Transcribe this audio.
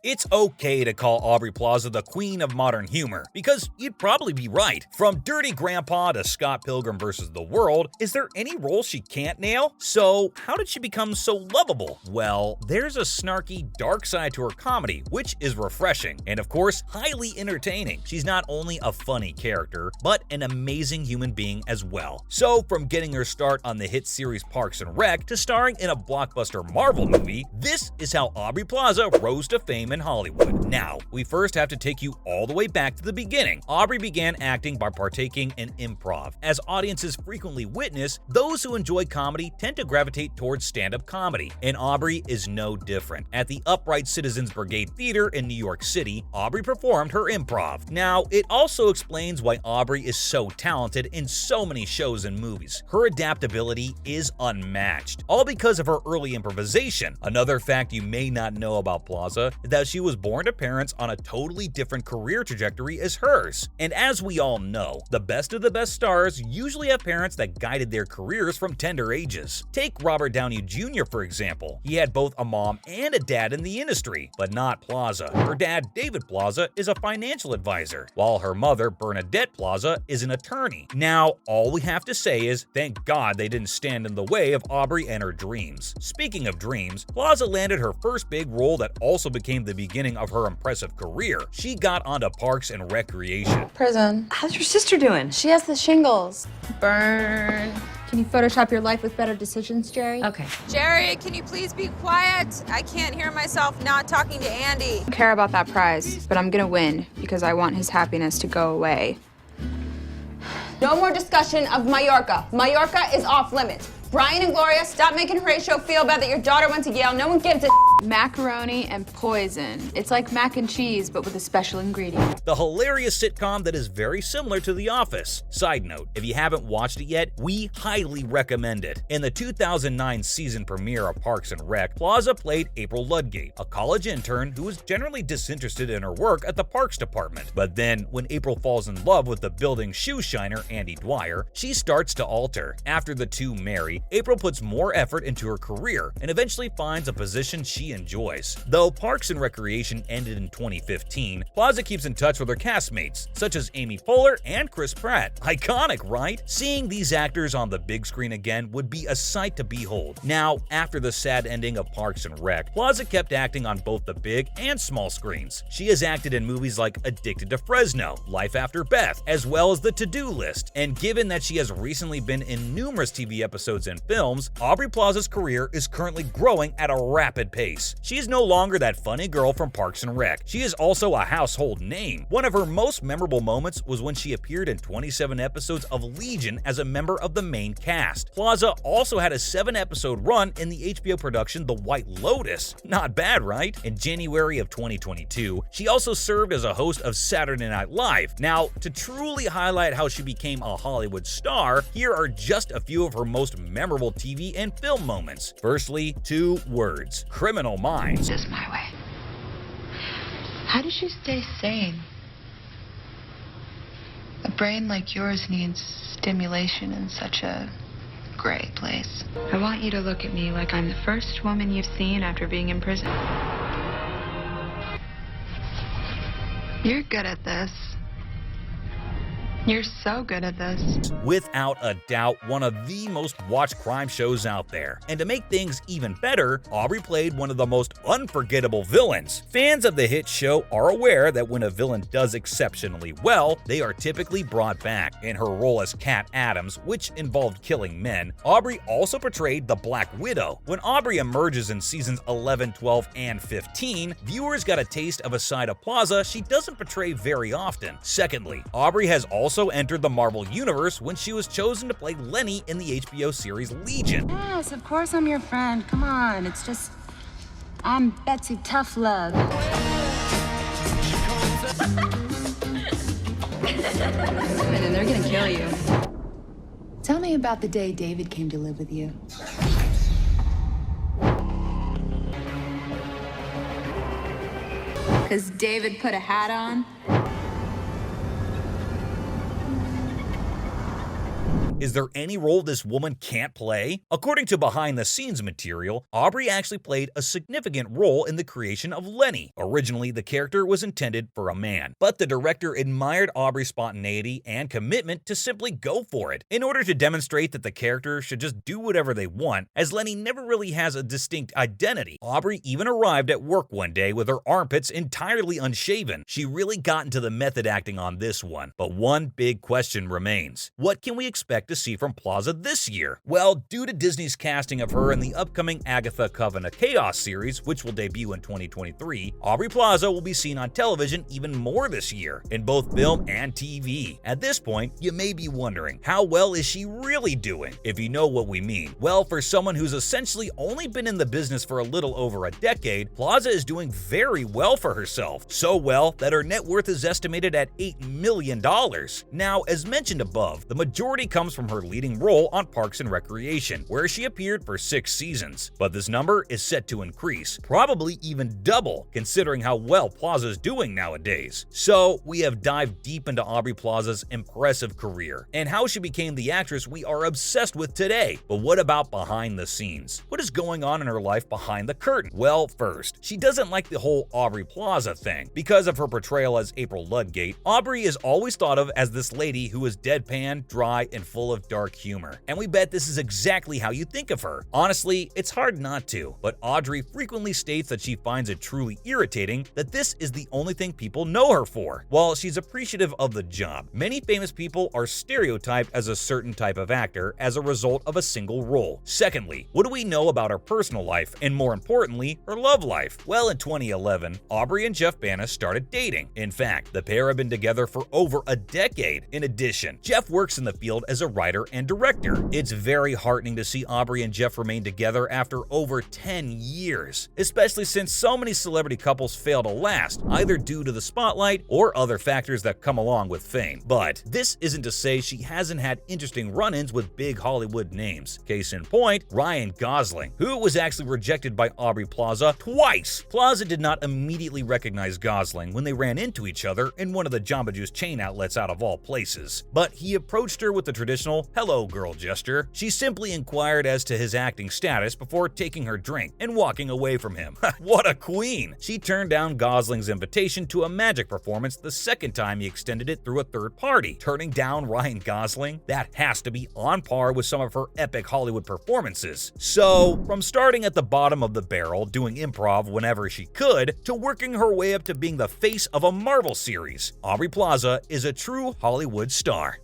It's okay to call Aubrey Plaza the queen of modern humor, because you'd probably be right. From Dirty Grandpa to Scott Pilgrim vs. the World, is there any role she can't nail? So, how did she become so lovable? Well, there's a snarky, dark side to her comedy, which is refreshing, and of course, highly entertaining. She's not only a funny character, but an amazing human being as well. So, from getting her start on the hit series Parks and Rec to starring in a blockbuster Marvel movie, this is how Aubrey Plaza rose to fame in Hollywood. Now, we first have to take you all the way back to the beginning. Aubrey began acting by partaking in improv. As audiences frequently witness, those who enjoy comedy tend to gravitate towards stand-up comedy, and Aubrey is no different. At the Upright Citizens Brigade Theater in New York City, Aubrey performed her improv. Now, it also explains why Aubrey is so talented in so many shows and movies. Her adaptability is unmatched, all because of her early improvisation. Another fact you may not know about Plaza is that she was born to parents on a totally different career trajectory as hers. And as we all know, the best of the best stars usually have parents that guided their careers from tender ages. Take Robert Downey Jr. for example. He had both a mom and a dad in the industry, but not Plaza. Her dad, David Plaza, is a financial advisor, while her mother, Bernadette Plaza, is an attorney. Now, all we have to say is, thank God they didn't stand in the way of Aubrey and her dreams. Speaking of dreams, Plaza landed her first big role that also became the beginning of her impressive career. She got onto Parks and Recreation. Prison. How's your sister doing? She has the shingles. Burn. Can you Photoshop your life with better decisions, Jerry? Okay. Jerry, can you please be quiet? I can't hear myself not talking to Andy. I don't care about that prize, but I'm gonna win because I want his happiness to go away. No more discussion of Mallorca. Mallorca is off limits. Brian and Gloria, stop making Horatio feel bad that your daughter went to Yale. No one gives a Macaroni and poison. It's like mac and cheese, but with a special ingredient. The hilarious sitcom that is very similar to The Office. Side note, if you haven't watched it yet, we highly recommend it. In the 2009 season premiere of Parks and Rec, Plaza played April Ludgate, a college intern who was generally disinterested in her work at the Parks Department. But then, when April falls in love with the building's shoe shiner, Andy Dwyer, she starts to alter. After the two marry, April puts more effort into her career and eventually finds a position she enjoys. Though Parks and Recreation ended in 2015, Plaza keeps in touch with her castmates, such as Amy Poehler and Chris Pratt. Iconic, right? Seeing these actors on the big screen again would be a sight to behold. Now, after the sad ending of Parks and Rec, Plaza kept acting on both the big and small screens. She has acted in movies like Addicted to Fresno, Life After Beth, as well as The To-Do List. And given that she has recently been in numerous TV episodes and films, Aubrey Plaza's career is currently growing at a rapid pace. She is no longer that funny girl from Parks and Rec. She is also a household name. One of her most memorable moments was when she appeared in 27 episodes of Legion as a member of the main cast. Plaza also had a 7-episode run in the HBO production The White Lotus. Not bad, right? In January of 2022, she also served as a host of Saturday Night Live. Now, to truly highlight how she became a Hollywood star, here are just a few of her most memorable TV and film moments. Firstly, 2 words: Criminal Minds. This is my way. How does she stay sane? A brain like yours needs stimulation in such a gray place. I want you to look at me like I'm the first woman you've seen after being in prison. You're good at this. You're so good at this. Without a doubt, one of the most watched crime shows out there. And to make things even better, Aubrey played one of the most unforgettable villains. Fans of the hit show are aware that when a villain does exceptionally well, they are typically brought back. In her role as Cat Adams, which involved killing men, Aubrey also portrayed the Black Widow. When Aubrey emerges in seasons 11, 12, and 15, viewers got a taste of a side of Plaza she doesn't portray very often. Secondly, Aubrey has also entered the Marvel Universe when she was chosen to play Lenny in the HBO series Legion. Yes, of course I'm your friend. Come on, it's just... I'm Betsy Tough Love. And they're gonna kill you. Tell me about the day David came to live with you. Because David put a hat on? question, is there any role this woman can't play? According to behind-the-scenes material, Aubrey actually played a significant role in the creation of Lenny. Originally, the character was intended for a man, but the director admired Aubrey's spontaneity and commitment to simply go for it. In order to demonstrate that the character should just do whatever they want, as Lenny never really has a distinct identity, Aubrey even arrived at work one day with her armpits entirely unshaven. She really got into the method acting on this one. But one big question remains. What can we expect to see from Plaza this year? Well, due to Disney's casting of her in the upcoming Agatha Coven of Chaos series, which will debut in 2023, Aubrey Plaza will be seen on television even more this year, in both film and TV. At this point, you may be wondering, how well is she really doing? If you know what we mean. Well, for someone who's essentially only been in the business for a little over a decade, Plaza is doing very well for herself. So well that her net worth is estimated at $8 million. Now, as mentioned above, the majority comes from her leading role on Parks and Recreation, where she appeared for 6 seasons. But this number is set to increase, probably even double, considering how well Plaza is doing nowadays. So, we have dived deep into Aubrey Plaza's impressive career, and how she became the actress we are obsessed with today. But what about behind the scenes? What is going on in her life behind the curtain? Well, first, she doesn't like the whole Aubrey Plaza thing. Because of her portrayal as April Ludgate, Aubrey is always thought of as this lady who is deadpan, dry, and full of dark humor. And we bet this is exactly how you think of her. Honestly, it's hard not to, but Audrey frequently states that she finds it truly irritating that this is the only thing people know her for. While she's appreciative of the job, many famous people are stereotyped as a certain type of actor as a result of a single role. Secondly, what do we know about her personal life, and more importantly, her love life? Well, in 2011, Aubrey and Jeff Bannis started dating. In fact, the pair have been together for over a decade. In addition, Jeff works in the field as a writer and director. It's very heartening to see Aubrey and Jeff remain together after over 10 years, especially since so many celebrity couples fail to last, either due to the spotlight or other factors that come along with fame. But this isn't to say she hasn't had interesting run-ins with big Hollywood names. Case in point, Ryan Gosling, who was actually rejected by Aubrey Plaza twice. Plaza did not immediately recognize Gosling when they ran into each other in one of the Jamba Juice chain outlets out of all places, but he approached her with the traditional "hello girl" gesture. She simply inquired as to his acting status before taking her drink and walking away from him. What a queen! She turned down Gosling's invitation to a magic performance the second time he extended it through a third party. Turning down Ryan Gosling? That has to be on par with some of her epic Hollywood performances. So, from starting at the bottom of the barrel, doing improv whenever she could, to working her way up to being the face of a Marvel series, Aubrey Plaza is a true Hollywood star.